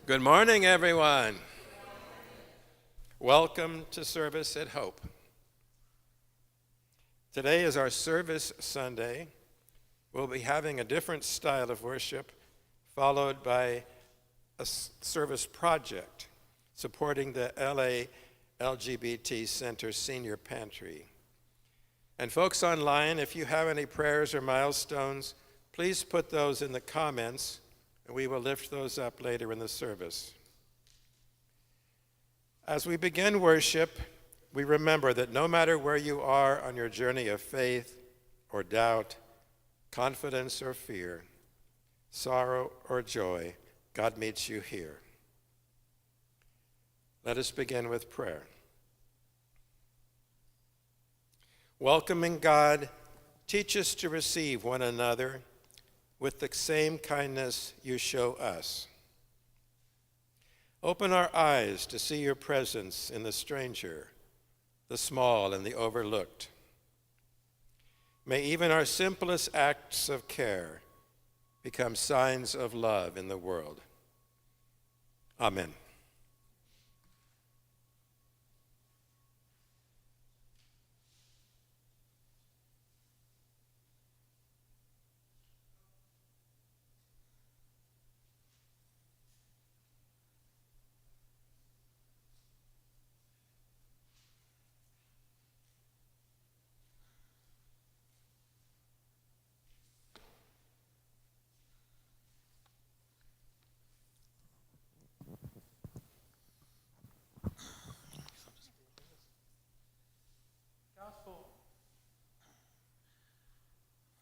Good morning, everyone. Welcome to service at Hope. Today is our service Sunday. We'll be having a different style of worship, followed by a service project supporting the LA LGBT Center Senior Pantry. And folks online, if you have any prayers or milestones, please put those in the comments, and we will lift those up later in the service. As we begin worship, we remember that no matter where you are on your journey of faith or doubt, confidence or fear, sorrow or joy, God meets you here. Let us begin with prayer. Welcoming God, teach us to receive one another with the same kindness you show us. Open our eyes to see your presence in the stranger, the small and the overlooked. May even our simplest acts of care become signs of love in the world. Amen.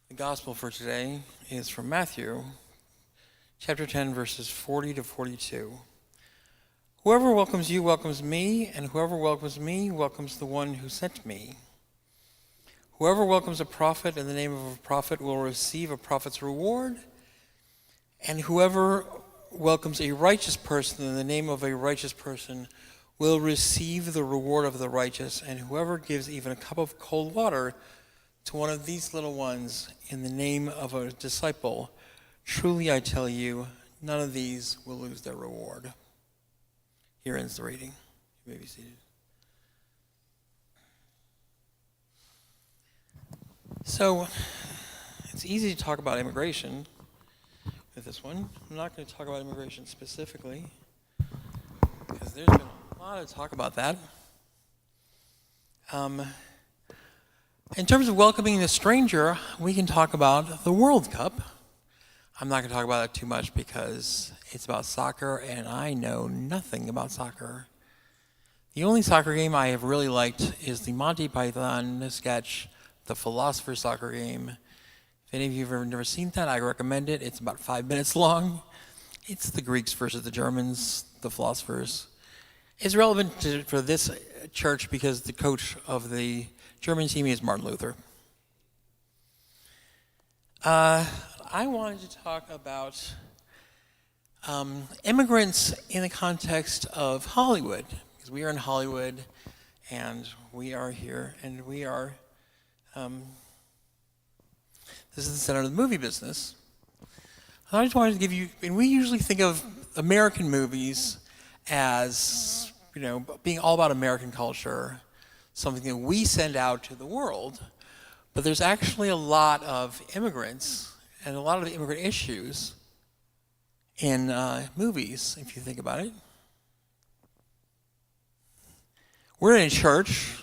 The gospel for today is from Matthew, chapter 10, verses 40 to 42. Whoever welcomes you welcomes me, and whoever welcomes me welcomes the one who sent me. Whoever welcomes a prophet in the name of a prophet will receive a prophet's reward, and whoever welcomes a righteous person in the name of a righteous person will receive the reward of the righteous, and whoever gives even a cup of cold water to one of these little ones in the name of a disciple, truly I tell you, none of these will lose their reward. Here ends the reading. You may be seated. So, it's easy to talk about immigration with this one. I'm not going to talk about immigration specifically, because there's been a lot of talk about that. In terms of welcoming the stranger, we can talk about the World Cup. I'm not going to talk about it too much because it's about soccer, and I know nothing about soccer. The only soccer game I have really liked is the Monty Python sketch, The Philosopher's Soccer Game. If any of you have never seen that, I recommend it. It's about 5 minutes long. It's the Greeks versus the Germans, the philosophers. It's relevant for this church because the coach of the German team is Martin Luther. I wanted to talk about immigrants in the context of Hollywood, because we are in Hollywood, and we are here, and we are, this is the center of the movie business. I just wanted to give you, and we usually think of American movies as, being all about American culture, something that we send out to the world, but there's actually a lot of immigrants and a lot of immigrant issues in movies, if you think about it. We're in a church.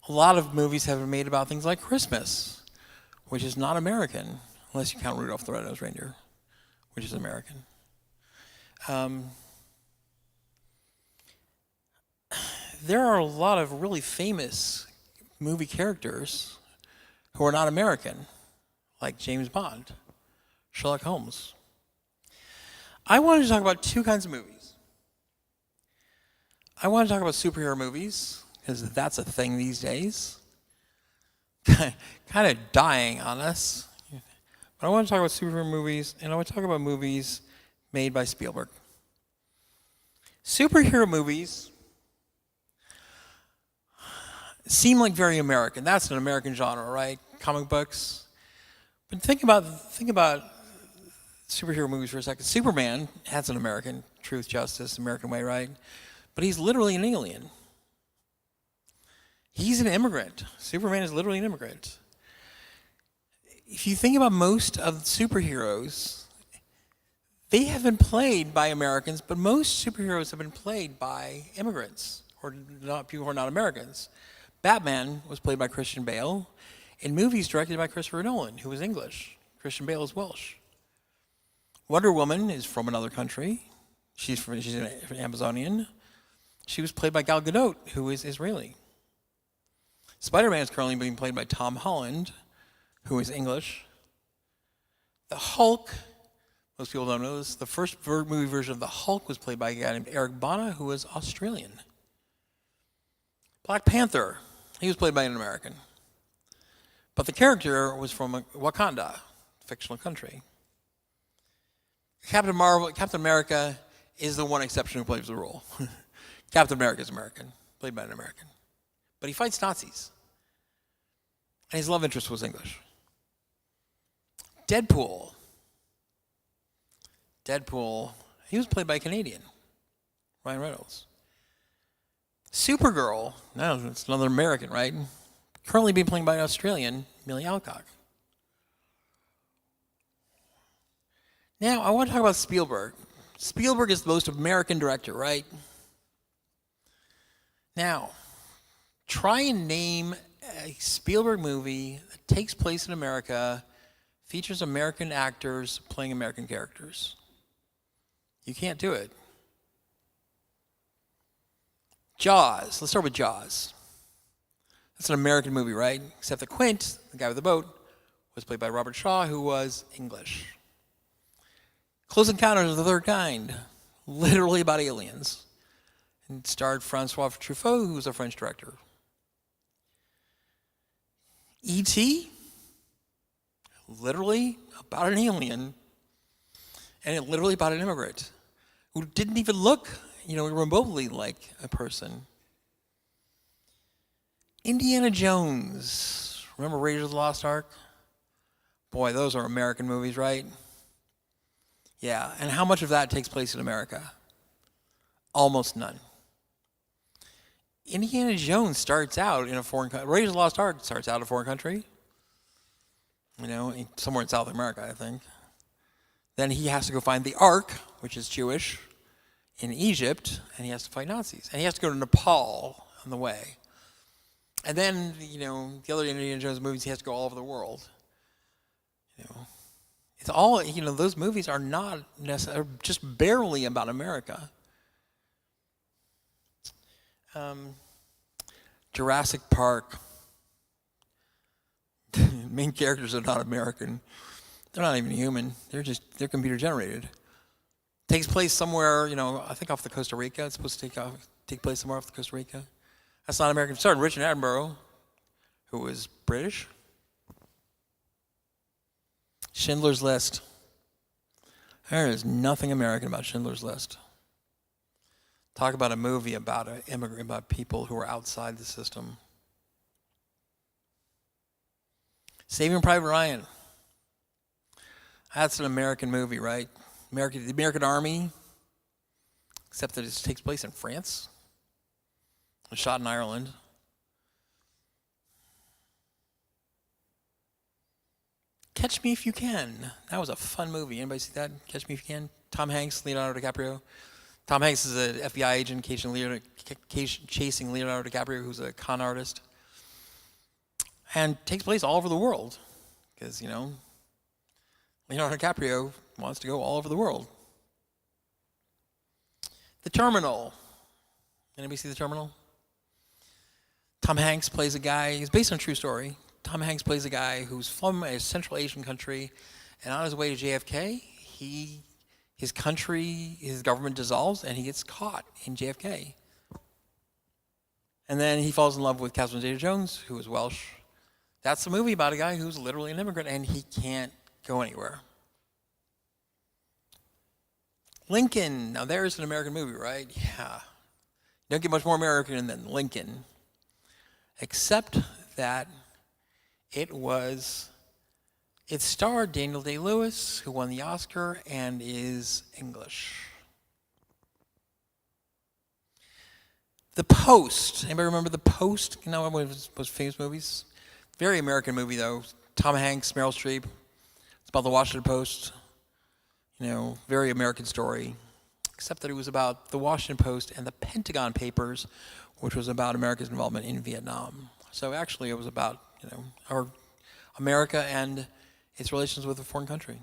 A lot of movies have been made about things like Christmas, which is not American, unless you count Rudolph the Red-Nosed Reindeer, which is American. There are a lot of really famous movie characters who are not American, like James Bond, Sherlock Holmes. I wanted to talk about two kinds of movies. I want to talk about superhero movies, because that's a thing these days. Kind of dying on us. But I want to talk about superhero movies, and I want to talk about movies made by Spielberg. Superhero movies seem like very American. That's an American genre, right? Comic books. But think about superhero movies for a second. Superman has an American truth, justice, American way, right? But he's literally an alien. He's an immigrant. Superman is literally an immigrant. If you think about most of the superheroes, they have been played by Americans, but most superheroes have been played by immigrants, or not people who are not Americans. Batman was played by Christian Bale in movies directed by Christopher Nolan, who was English. Christian Bale is Welsh. Wonder Woman is from another country. She's an Amazonian. She was played by Gal Gadot, who is Israeli. Spider-Man is currently being played by Tom Holland, who is English. The Hulk, most people don't know this, the first movie version of the Hulk was played by a guy named Eric Bana, who was Australian. Black Panther, he was played by an American. But the character was from Wakanda, a fictional country. Captain America is the one exception who plays the role. Captain America is American, played by an American. But he fights Nazis. And his love interest was English. Deadpool, he was played by a Canadian, Ryan Reynolds. Supergirl, no, it's another American, right? Currently being played by an Australian, Millie Alcock. Now, I want to talk about Spielberg. Spielberg is the most American director, right? Now, try and name a Spielberg movie that takes place in America, features American actors playing American characters. You can't do it. Jaws. Let's start with Jaws. That's an American movie, right? Except that Quint, the guy with the boat, was played by Robert Shaw, who was English. Close Encounters of the Third Kind, literally about aliens. And starred Francois Truffaut, who was a French director. E.T., literally about an alien, and it literally about an immigrant who didn't even look, remotely like a person. Indiana Jones. Remember Raiders of the Lost Ark? Boy, those are American movies, right? Yeah, and how much of that takes place in America? Almost none. Indiana Jones starts out in a foreign country. Raiders of the Lost Ark starts out in a foreign country. Somewhere in South America, I think. Then he has to go find the Ark, which is Jewish, in Egypt, and he has to fight Nazis. And he has to go to Nepal on the way. And then, the other Indiana Jones movies, he has to go all over the world. It's all, those movies are not necessarily, just barely about America. Jurassic Park. Main characters are not American. They're not even human. They're computer generated. Takes place somewhere, I think off the Costa Rica. It's supposed to take place somewhere off the Costa Rica. That's not American. Starred Richard Attenborough, who was British. Schindler's List. There is nothing American about Schindler's List. Talk about a movie about about people who are outside the system. Saving Private Ryan. That's an American movie, right? The American Army, except that it takes place in France. It was shot in Ireland. Catch Me If You Can. That was a fun movie. Anybody see that? Catch Me If You Can. Tom Hanks, Leonardo DiCaprio. Tom Hanks is an FBI agent chasing Leonardo DiCaprio, who's a con artist. And takes place all over the world. Because, Leonardo DiCaprio wants to go all over the world. The Terminal. Anybody see The Terminal? Tom Hanks plays a guy, it's based on a true story. Tom Hanks plays a guy who's from a Central Asian country, and on his way to JFK, his government dissolves, and he gets caught in JFK. And then he falls in love with Catherine Zeta-Jones, who is Welsh. That's a movie about a guy who's literally an immigrant, and he can't go anywhere. Lincoln. Now there's an American movie, right? Yeah. Don't get much more American than Lincoln. Except that it It starred Daniel Day-Lewis, who won the Oscar and is English. The Post. Anybody remember The Post? You know, one of his most famous movies? Very American movie, though. Tom Hanks, Meryl Streep. It's about the Washington Post. You know, very American story. Except that it was about the Washington Post and the Pentagon Papers, which was about America's involvement in Vietnam. So actually it was about, you know, our America and its relations with a foreign country.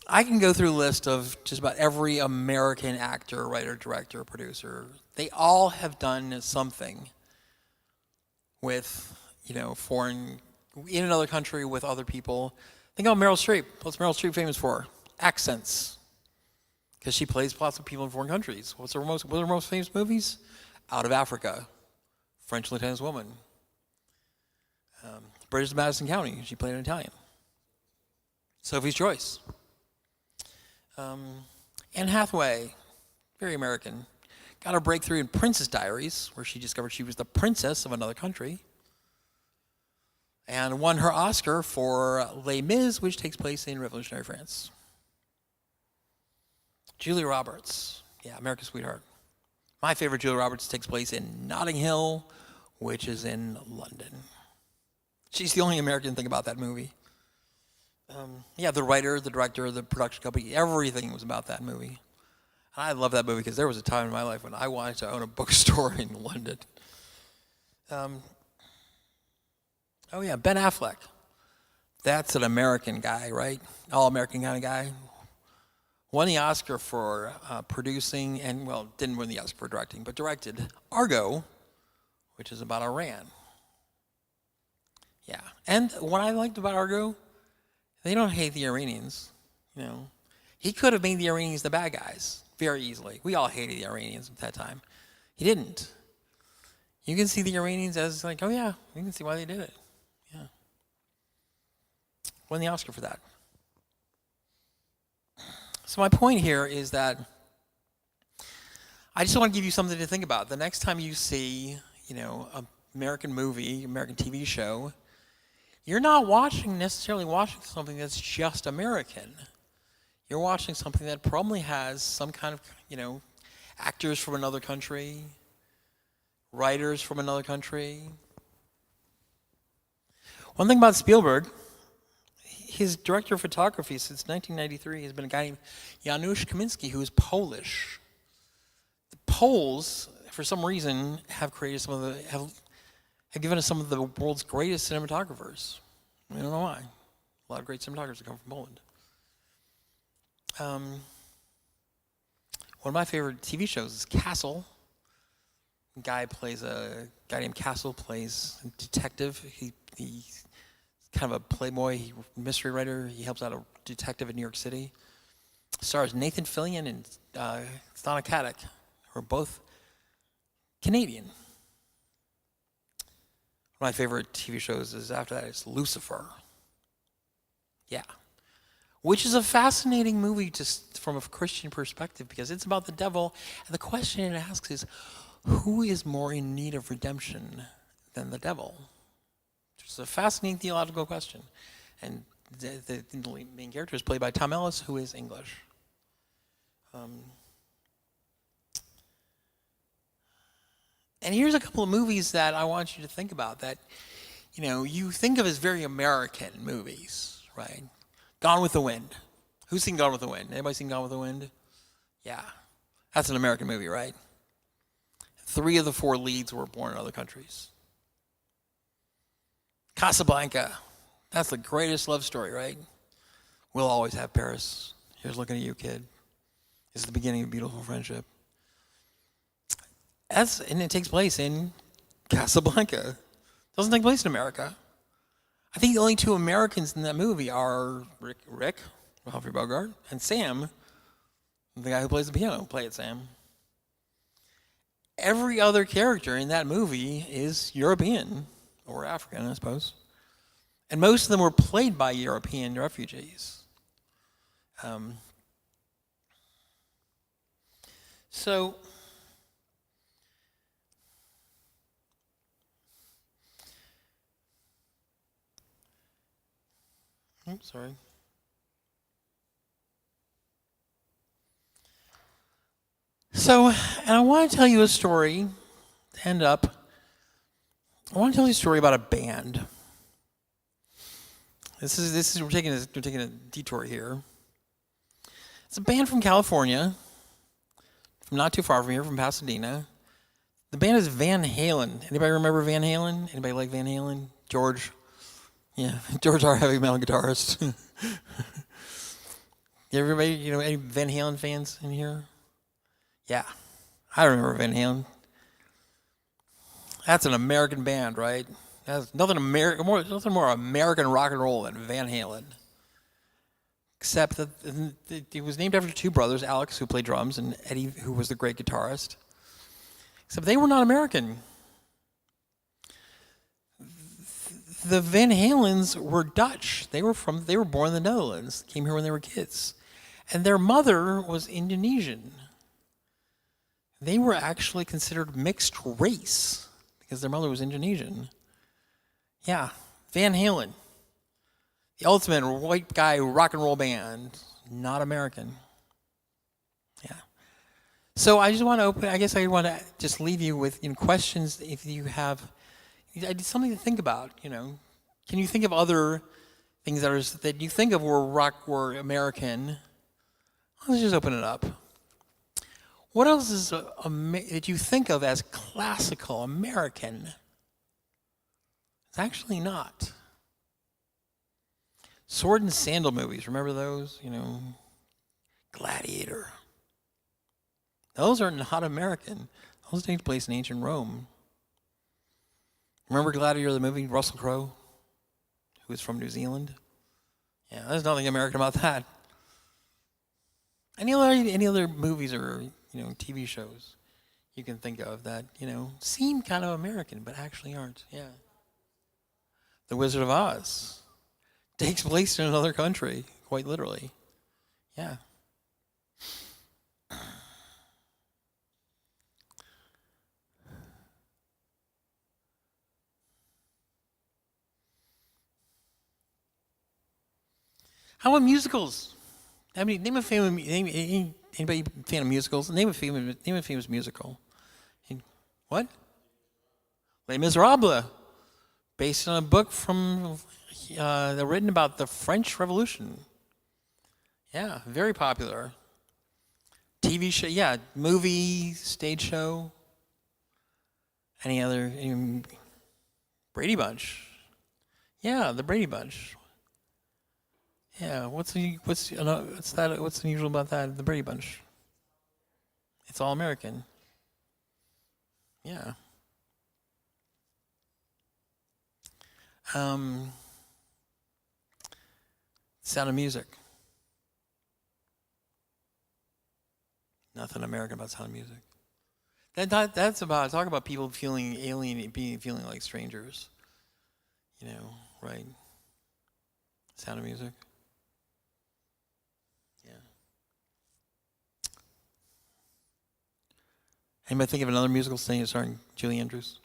I can go through a list of just about every American actor, writer, director, producer. They all have done something with, you know, foreign, in another country with other people. Think about Meryl Streep. What's Meryl Streep famous for? Accents. Because she plays lots of people in foreign countries. What are her most famous movies? Out of Africa. French Lieutenant's Woman. Bridges of Madison County. She played an Italian. Sophie's Choice. Anne Hathaway, very American, got her breakthrough in Princess Diaries, where she discovered she was the princess of another country, and won her Oscar for Les Mis, which takes place in Revolutionary France. Julia Roberts, yeah, America's Sweetheart. My favorite Julia Roberts takes place in Notting Hill, which is in London. She's the only American thing about that movie. Yeah, the writer, the director, the production company, everything was about that movie. And I love that movie because there was a time in my life when I wanted to own a bookstore in London. Oh yeah, Ben Affleck. That's an American guy, right? All-American kind of guy. Won the Oscar for producing, and well, didn't win the Oscar for directing, but directed Argo, which is about Iran. Yeah, and what I liked about Argo, they don't hate the Iranians, you know. He could have made the Iranians the bad guys very easily. We all hated the Iranians at that time. He didn't. You can see the Iranians as like, oh yeah, you can see why they did it. Yeah. Won the Oscar for that. So my point here is that I just want to give you something to think about. The next time you see, you know, an American movie, American TV show, you're not necessarily watching something that's just American. You're watching something that probably has some kind of, you know, actors from another country, writers from another country. One thing about Spielberg, his director of photography since 1993 has been a guy named Janusz Kaminski, who is Polish. The Poles, for some reason, have created have given us some of the world's greatest cinematographers. I don't know why. A lot of great cinematographers come from Poland. One of my favorite TV shows is Castle. A guy named Castle plays a detective. He's kind of a playboy mystery writer. He helps out a detective in New York City. Stars Nathan Fillion and Donna Caddick, who are both Canadian. One of my favorite TV shows is after that is Lucifer. Yeah. Which is a fascinating movie just from a Christian perspective because it's about the devil. And the question it asks is, who is more in need of redemption than the devil? It's a fascinating theological question. And the main character is played by Tom Ellis, who is English. And here's a couple of movies that I want you to think about that, you know, you think of as very American movies, right? Gone with the Wind. Who's seen Gone with the Wind? Anybody seen Gone with the Wind? Yeah. That's an American movie, right? 3 of the 4 leads were born in other countries. Casablanca. That's the greatest love story, right? We'll always have Paris. Here's looking at you, kid. It's the beginning of a beautiful friendship. And it takes place in Casablanca. It doesn't take place in America. I think the only 2 Americans in that movie are Rick, Humphrey Bogart, and Sam, the guy who plays the piano. Play it, Sam. Every other character in that movie is European, or African, I suppose. And most of them were played by European refugees. So Oops, sorry. So, and I want to tell you a story to end up. I want to tell you a story about a band. We're taking a detour here. It's a band from California, from not too far from here, from Pasadena. The band is Van Halen. Anybody remember Van Halen? Anybody like Van Halen? George? Yeah, George, our heavy metal guitarist. Everybody, any Van Halen fans in here? Yeah, I remember Van Halen. That's an American band, right? There's nothing more American rock and roll than Van Halen. Except that it was named after two brothers, Alex, who played drums, and Eddie, who was the great guitarist. Except they were not American. The Van Halens were Dutch. They were born in the Netherlands, came here when they were kids. And their mother was Indonesian. They were actually considered mixed race because their mother was Indonesian. Yeah, Van Halen. The ultimate white guy rock and roll band, not American. Yeah. So I just want to just leave you with questions if you have something to think about, Can you think of other things that you think of were American? Let's just open it up. What else is that you think of as classical American? It's actually not. Sword and Sandal movies, remember those? Gladiator. Those are not American. Those take place in ancient Rome. Remember Gladiator, the movie, Russell Crowe, who is from New Zealand? Yeah, there's nothing American about that. Any other movies or TV shows you can think of that seem kind of American but actually aren't? Yeah. The Wizard of Oz takes place in another country, quite literally. Yeah. How about musicals? Name a famous. Anybody fan of musicals? Name a famous musical. What? Les Miserables, based on a book written about the French Revolution. Yeah, very popular. TV show, yeah, movie, stage show. Brady Bunch. Yeah, the Brady Bunch. Yeah, what's unusual about that? The Brady Bunch. It's all American. Yeah. Sound of Music. Nothing American about Sound of Music. Talk about people feeling alien, feeling like strangers. Right? Sound of Music. Yeah. Anybody think of another musical starring Julie Andrews?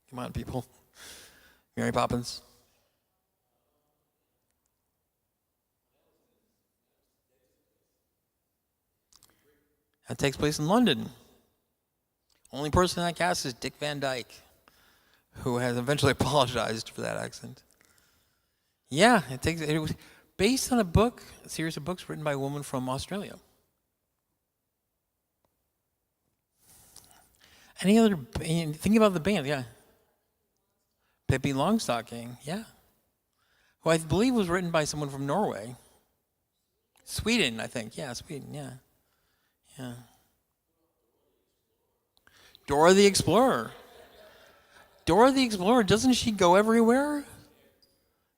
Come on, people. Mary Poppins. That takes place in London. Only person in that cast is Dick Van Dyke, who has eventually apologized for that accent. Yeah, it was based on a series of books written by a woman from Australia. Think about the band, yeah. Pippi Longstocking, yeah. Who I believe was written by someone from Norway. Sweden, I think. Yeah, Sweden, yeah. Yeah. Dora the Explorer. Dora the Explorer, doesn't she go everywhere?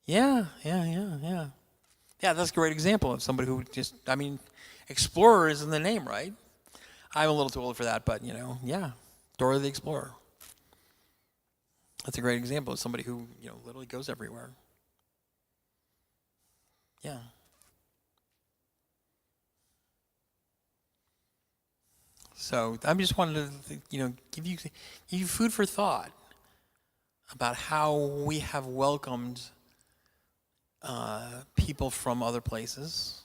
Yeah. Yeah, that's a great example of somebody who Explorer is in the name, right? I'm a little too old for that, but, yeah. Dora the Explorer. That's a great example of somebody who, literally goes everywhere. Yeah. So I just wanted to, give you food for thought about how we have welcomed people from other places.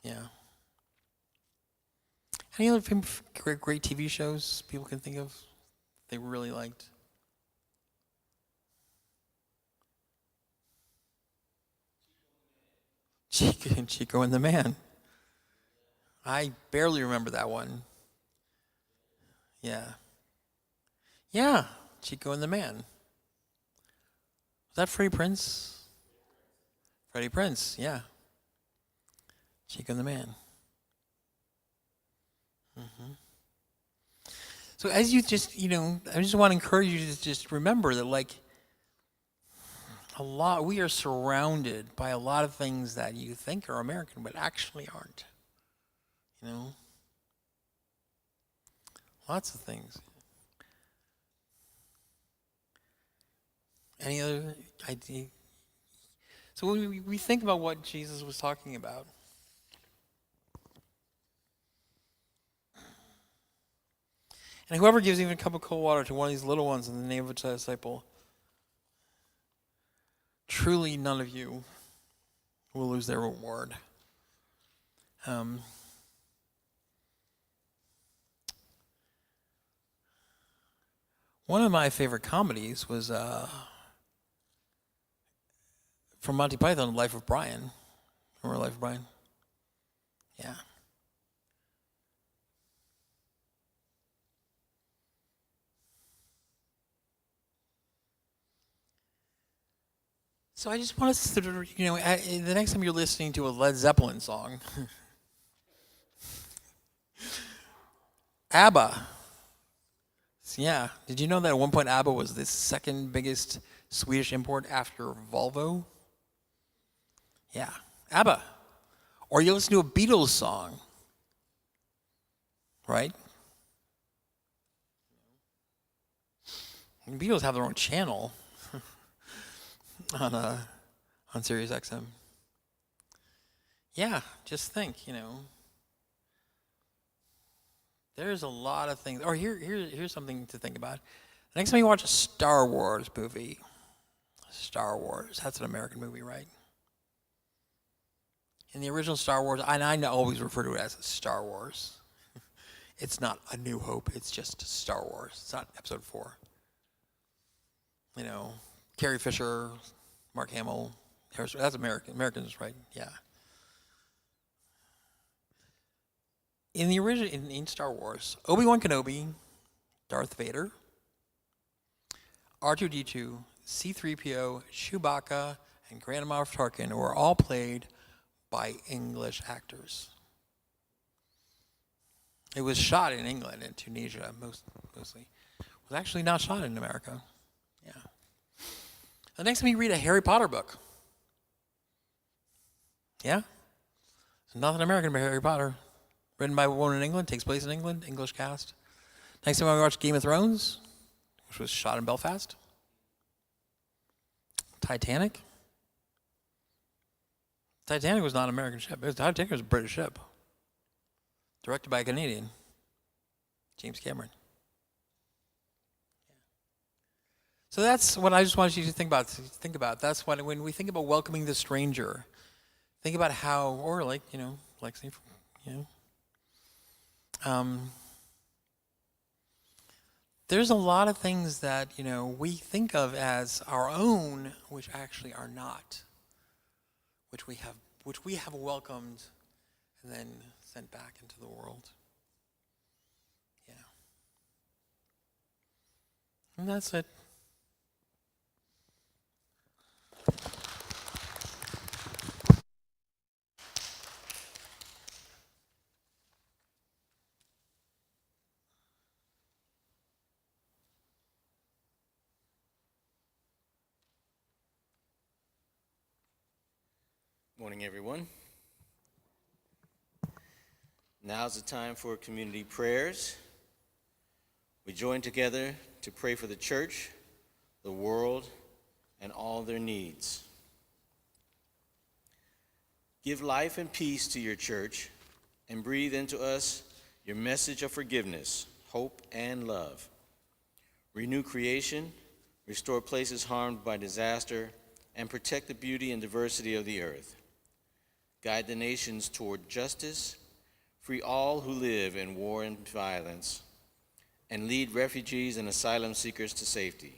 Yeah. Any other great TV shows people can think of they really liked? Chico and the Man. I barely remember that one. Yeah. Yeah, Chico and the Man. Was that Freddie Prinze? Freddie Prinze, yeah. Chico and the Man. So as you just, I just want to encourage you to just remember that, like, we are surrounded by a lot of things that you think are American, but actually aren't. Lots of things. Any other idea? So when we think about what Jesus was talking about, and whoever gives even a cup of cold water to one of these little ones in the name of a disciple, truly none of you will lose their reward. One of my favorite comedies was from Monty Python, Life of Brian. Remember Life of Brian? Yeah. So I just want us to, the next time you're listening to a Led Zeppelin song, ABBA. Yeah. Did you know that at one point ABBA was the second biggest Swedish import after Volvo? Yeah. ABBA. Or you listen to a Beatles song, right? The Beatles have their own channel on Sirius XM. Yeah, just think, there's a lot of things. Or here's something to think about. The next time you watch a Star Wars movie, Star Wars, that's an American movie, right? In the original Star Wars, and I always refer to it as Star Wars. It's not A New Hope, it's just Star Wars. It's not Episode 4. Carrie Fisher, Mark Hamill, that's Americans, right? Yeah. In the original, in Star Wars, Obi-Wan Kenobi, Darth Vader, R2-D2, C-3PO, Chewbacca, and Grand Moff Tarkin were all played by English actors. It was shot in England and Tunisia, mostly. It was actually not shot in America. Yeah. The next time you read a Harry Potter book, yeah? There's nothing American about Harry Potter. Written by a woman in England, takes place in England, English cast. Next time I watch Game of Thrones, which was shot in Belfast. Titanic. Titanic was not an American ship. Titanic was a British ship. Directed by a Canadian, James Cameron. So that's what I just wanted you to think about. That's when we think about welcoming the stranger, think about how, or like, Lexi, there's a lot of things that, we think of as our own, which actually are not, which we have welcomed and then sent back into the world. Yeah. And that's it. Morning, everyone. Now's the time for community prayers. We join together to pray for the church, the world, and all their needs. Give life and peace to your church and breathe into us your message of forgiveness, hope, and love. Renew creation, restore places harmed by disaster, and protect the beauty and diversity of the earth. Guide the nations toward justice, free all who live in war and violence, and lead refugees and asylum seekers to safety.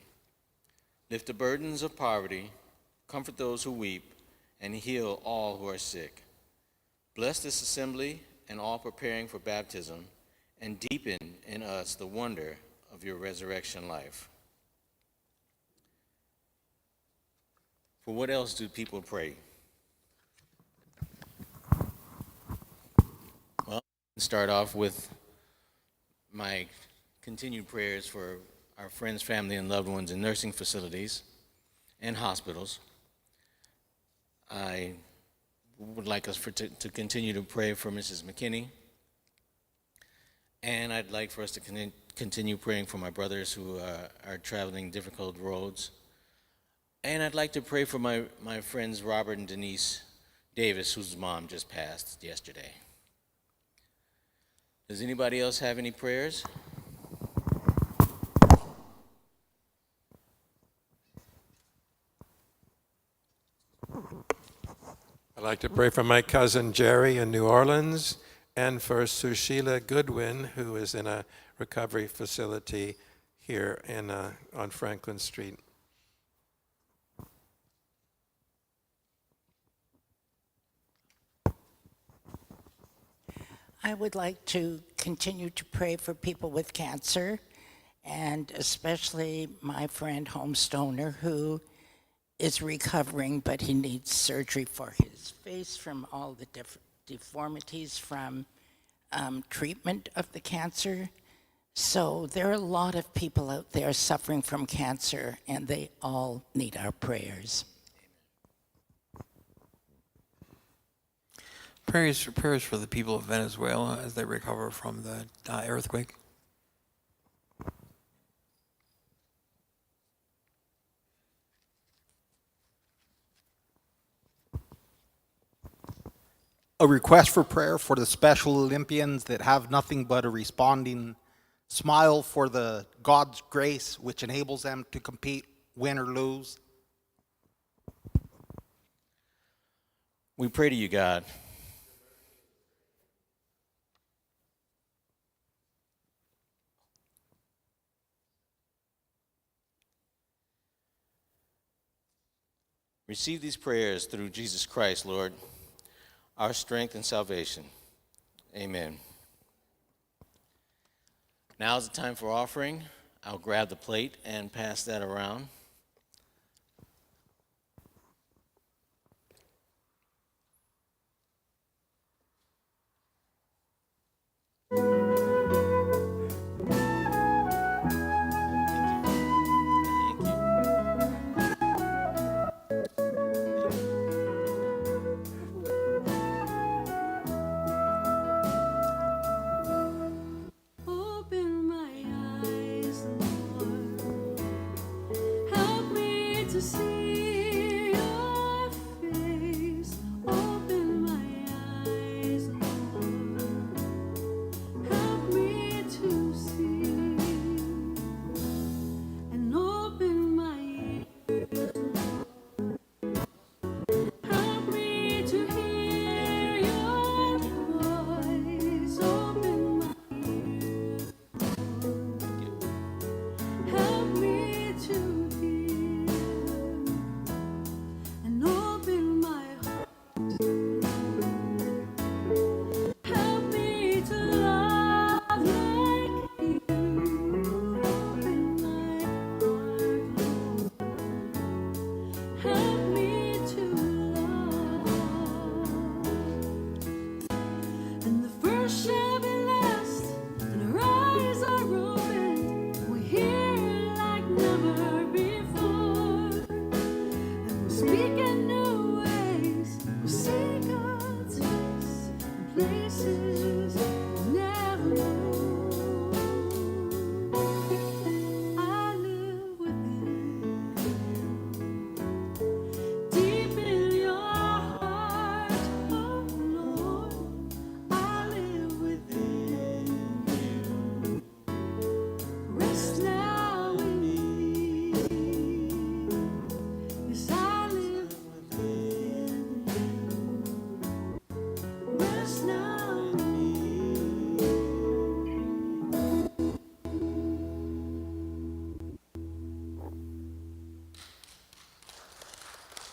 Lift the burdens of poverty, comfort those who weep, and heal all who are sick. Bless this assembly and all preparing for baptism, and deepen in us the wonder of your resurrection life. For what else do people pray? Well, I'll start off with my continued prayers for our friends, family, and loved ones in nursing facilities and hospitals. I would like us to continue to pray for Mrs. McKinney. And I'd like for us to continue praying for my brothers who are traveling difficult roads. And I'd like to pray for my friends Robert and Denise Davis, whose mom just passed yesterday. Does anybody else have any prayers? I'd like to pray for my cousin Jerry in New Orleans and for Sushila Goodwin, who is in a recovery facility here on Franklin Street. I would like to continue to pray for people with cancer, and especially my friend Homestoner, who is recovering, but he needs surgery for his face from all the deformities from treatment of the cancer. So there are a lot of people out there suffering from cancer, and they all need our prayers. Prayers for the people of Venezuela as they recover from the earthquake. A request for prayer for the Special Olympians that have nothing but a responding smile for the God's grace which enables them to compete, win or lose. We pray to you, God. Receive these prayers through Jesus Christ, Lord, our strength and salvation. Amen. Now is the time for offering. I'll grab the plate and pass that around. Open my eyes, Lord. Help me to see your face. Open my eyes, Lord. Help me to see. And open my ears, Lord. Help me to hear your voice. Open my help me to hear and open my heart. Help me to love like you. Open my heart, Lord. Help me to love. And the first shall be last, and our eyes are open. We hear like never before. And we speak in new ways. We see God's face in places we never known. I live within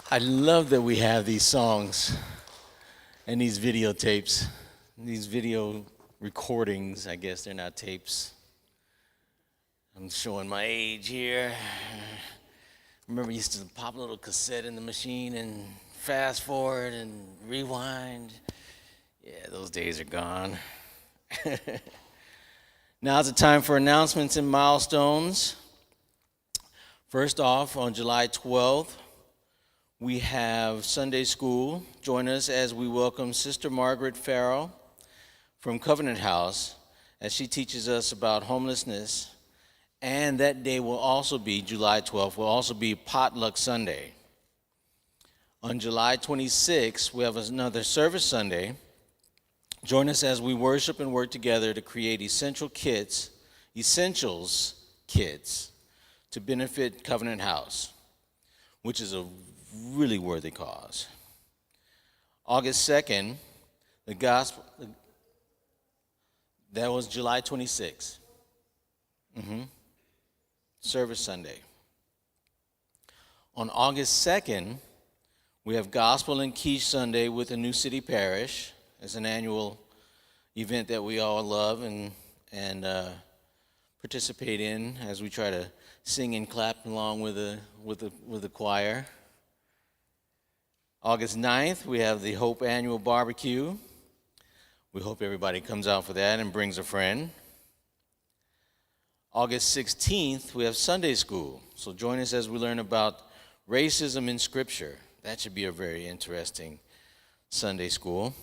I love that we have these songs and these videotapes, these video recordings. I guess they're not tapes. I'm showing my age here. Remember, you used to pop a little cassette in the machine and fast forward and rewind. Yeah, those days are gone. Now's the time for announcements and milestones. First off, on July 12th, we have Sunday school. Join us as we welcome Sister Margret Farrell from Covenant House as she teaches us about homelessness. And that day will also be, July 12th, will also be Potluck Sunday. On July 26th, we have another service Sunday. Join us as we worship and work together to create essentials kits to benefit Covenant House, which is a really worthy cause. August 2nd, the gospel, that was July 26th. Service Sunday. On August 2nd, we have Gospel and Quiche Sunday with the New City Parish. It's an annual event that we all love and participate in as we try to sing and clap along with the choir. August 9th, we have the Hope Annual Barbecue. We hope everybody comes out for that and brings a friend. August 16th, we have Sunday school. So join us as we learn about racism in Scripture. That should be a very interesting Sunday school.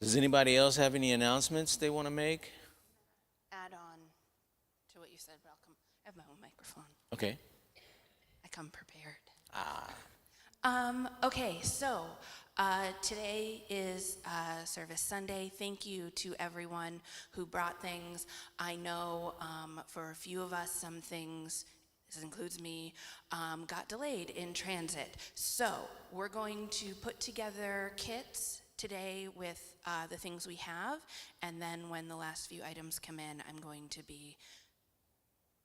Does anybody else have any announcements they want to make? Add on to what you said, but I have my own microphone. Okay. I come prepared. Okay, so today is Service Sunday. Thank you to everyone who brought things. I know for a few of us, some things, this includes me, got delayed in transit. So we're going to put together kits today with the things we have, and then when the last few items come in, I'm going to be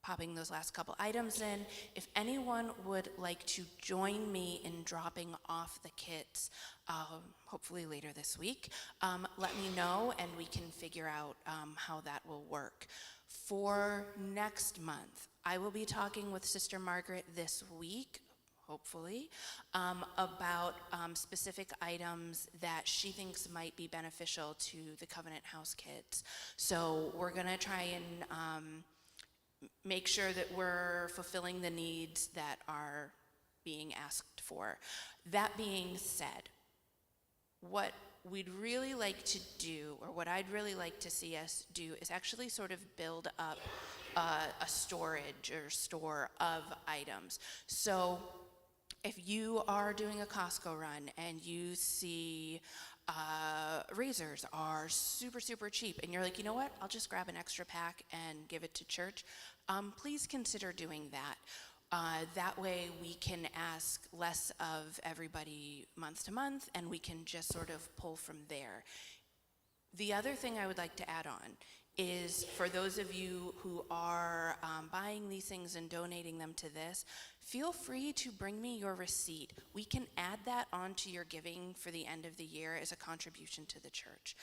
popping those last couple items in. If anyone would like to join me in dropping off the kits, hopefully later this week, let me know and we can figure out how that will work. For next month, I will be talking with Sister Margret this week, hopefully, about specific items that she thinks might be beneficial to the Covenant House kids. So we're gonna try and make sure that we're fulfilling the needs that are being asked for. That being said, what we'd really like to do, or what I'd really like to see us do, is actually sort of build up a storage or store of items. So if you are doing a Costco run and you see razors are super, super cheap, and you're like, you know what, I'll just grab an extra pack and give it to church, please consider doing that. That way we can ask less of everybody month to month, and we can just sort of pull from there. The other thing I would like to add on is, for those of you who are buying these things and donating them to this, feel free to bring me your receipt. We can add that onto your giving for the end of the year as a contribution to the church.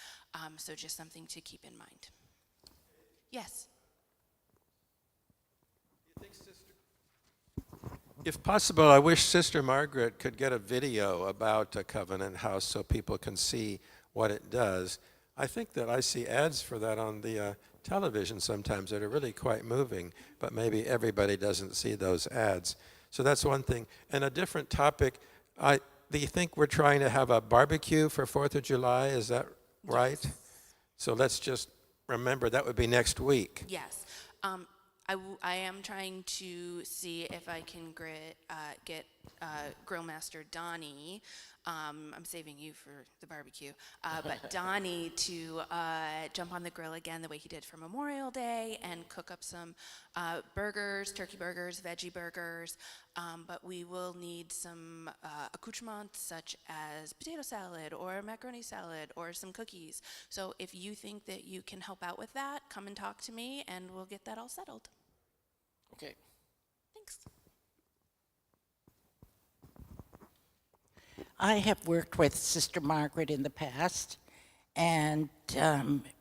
So just something to keep in mind. Yes? If possible, I wish Sister Margret could get a video about a Covenant House so people can see what it does. I think that I see ads for that on the television sometimes that are really quite moving, but maybe everybody doesn't see those ads. So that's one thing. And a different topic, do you think we're trying to have a barbecue for 4th of July? Is that right? Yes. So let's just remember that would be next week. Yes. I am trying to see if I can get Grill Master Donnie, I'm saving you for the barbecue, but Donnie to jump on the grill again the way he did for Memorial Day and cook up some burgers, turkey burgers, veggie burgers, but we will need some accoutrements such as potato salad or macaroni salad or some cookies. So if you think that you can help out with that, come and talk to me and we'll get that all settled. Okay. Thanks. I have worked with Sister Margret in the past, and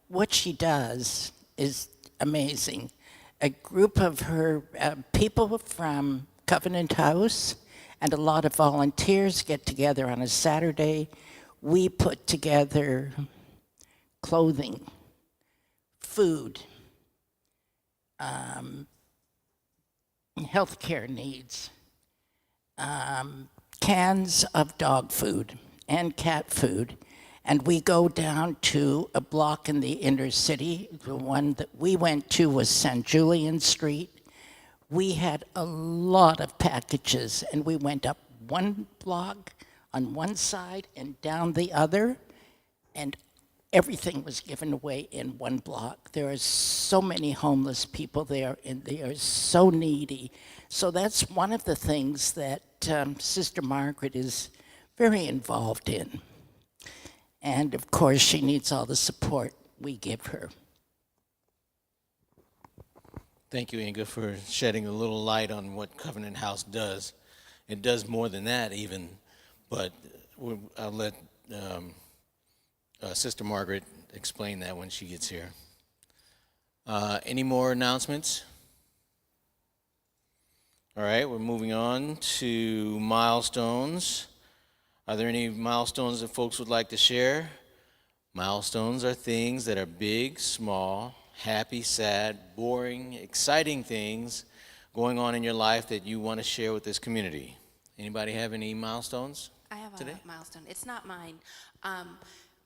what she does is amazing. A group of her people from Covenant House and a lot of volunteers get together on a Saturday. We put together clothing, food, healthcare needs, cans of dog food and cat food. And we go down to a block in the inner city. The one that we went to was St. Julian Street. We had a lot of packages, and we went up one block on one side and down the other, and everything was given away in one block. There are so many homeless people there, and they are so needy. So that's one of the things that Sister Margret is very involved in. And of course, she needs all the support we give her. Thank you, Inga, for shedding a little light on what Covenant House does. It does more than that even, but I'll let Sister Margret explain that when she gets here. Any more announcements? All right, we're moving on to milestones. Are there any milestones that folks would like to share? Milestones are things that are big, small, happy, sad, boring, exciting things going on in your life that you want to share with this community. Anybody have any milestones? I have today? a milestone. It's not mine.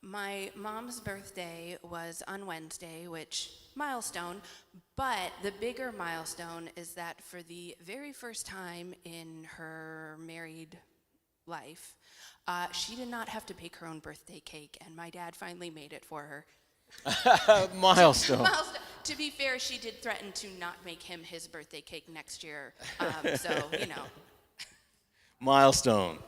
My mom's birthday was on Wednesday, which milestone, but the bigger milestone is that for the very first time in her married life, she did not have to bake her own birthday cake, and my dad finally made it for her. Milestone. To be fair, she did threaten to not make him his birthday cake next year, so, you know. Milestone.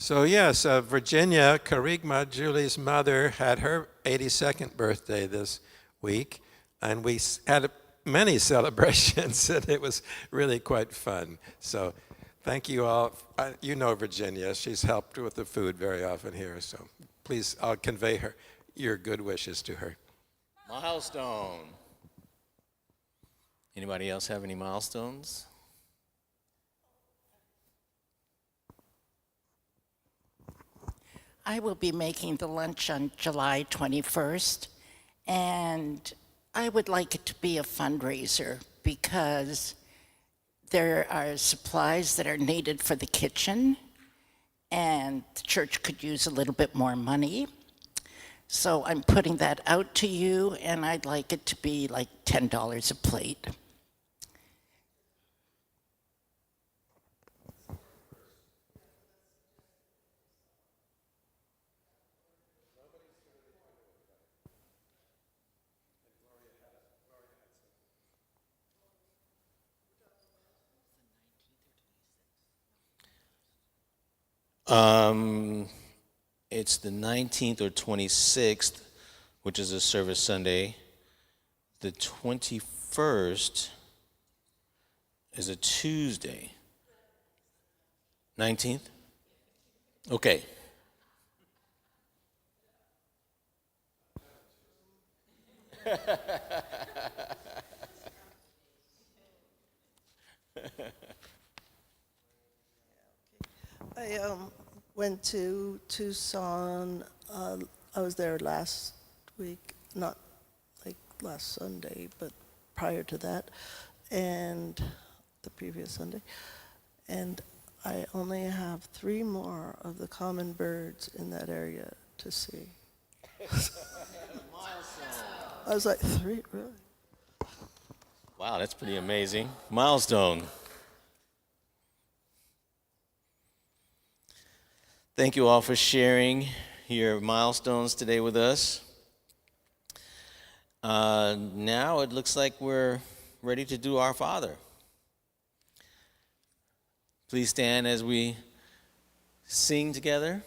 So yes, Virginia Karigma, Julie's mother, had her 82nd birthday this week, and we had many celebrations, and it was really quite fun. So thank you all. You know Virginia. She's helped with the food very often here, so please, I'll convey your good wishes to her. Milestone. Anybody else have any milestones? I will be making the lunch on July 21st, and I would like it to be a fundraiser because there are supplies that are needed for the kitchen, and the church could use a little bit more money. So I'm putting that out to you, and I'd like it to be like $10 a plate. It's the 19th or 26th, which is a service Sunday. The 21st is a Tuesday. 19th? Okay. I went to Tucson. I was there last week, not like last Sunday, but prior to that, and the previous Sunday. And I only have 3 more of the common birds in that area to see. I was like, 3, really? Wow, that's pretty amazing. Milestone. Thank you all for sharing your milestones today with us. Now it looks like we're ready to do Our Father. Please stand as we sing together.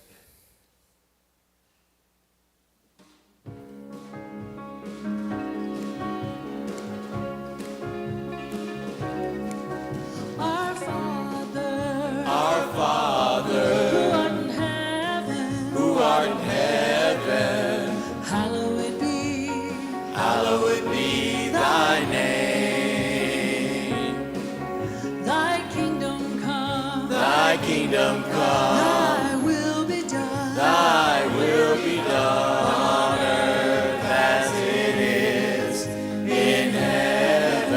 Our Father, kingdom come. Thy will be done. Thy will be done on earth as it is in heaven.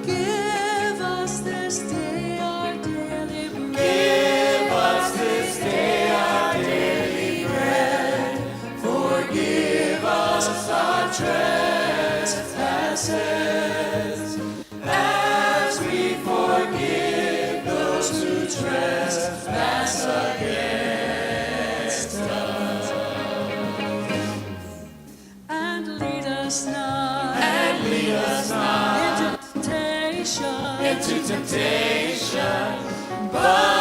Give us this day our daily bread. Give us this day our daily bread. Forgive us our trespasses, as we forgive those who trespass against us. And lead us not Into temptation, but